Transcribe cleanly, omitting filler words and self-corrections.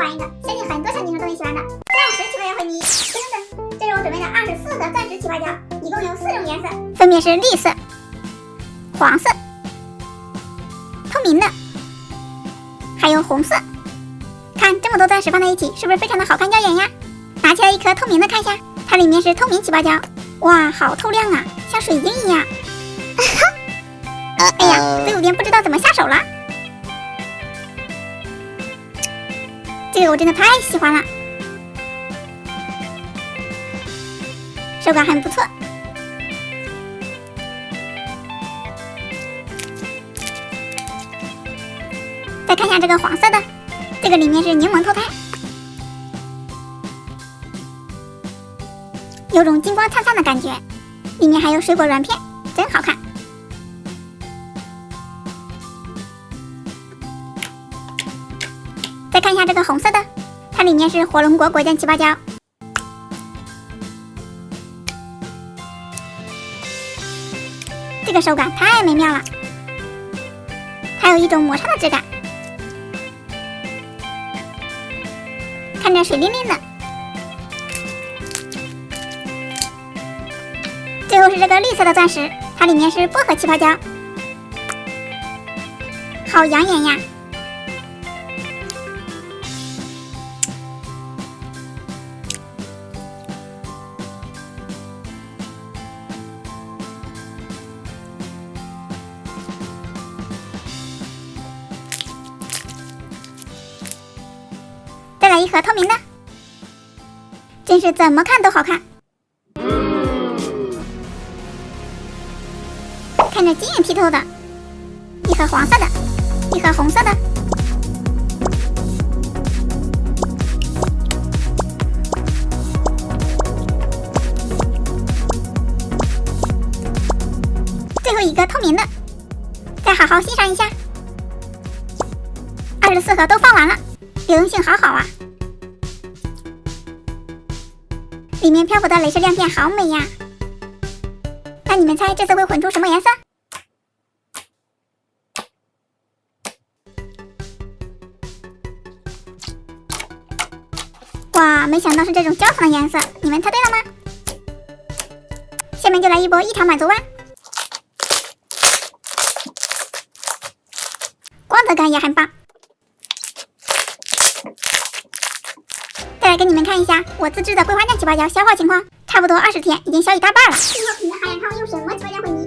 玩一个，相信很多小女生都很喜欢的钻石奇葩胶会迷。噔噔，这是我准备的24个钻石奇葩胶，一共有4种颜色，分别是绿色、黄色、透明的，还有红色。看这么多钻石放在一起，是不是非常的好看耀眼呀？拿起来一颗透明的看一下，它里面是透明奇葩胶，哇，好透亮啊，像水晶一样。哎呀，都有点不知道怎么下手了。这个我真的太喜欢了，手感很不错。再看一下这个黄色的，这个里面是柠檬透胎，有种金光灿灿的感觉，里面还有水果软片，真好看。再看一下这个红色的，它里面是火龙果果酱奇葩胶，这个手感太美妙了，还有一种摩擦的质感，看着水灵灵的。最后是这个绿色的钻石，它里面是薄荷奇葩胶，好养眼呀。再来一盒透明的，真是怎么看都好看，看着晶莹剔透的。一盒黄色的，一盒红色的，最后一个透明的，再好好欣赏一下。24盒都放完了，流动性好好啊，里面漂浮的蕾丝亮片好美呀。那你们猜这次会混出什么颜色？哇，没想到是这种焦糖的颜色，你们猜对了吗？下面就来一波异常满足吧。光泽感也很棒。再来给你们看一下我自制的桂花酱奇葩胶消耗情况，差不多20天已经消一大半了。最后品的海盐汤用什么奇葩胶会迷？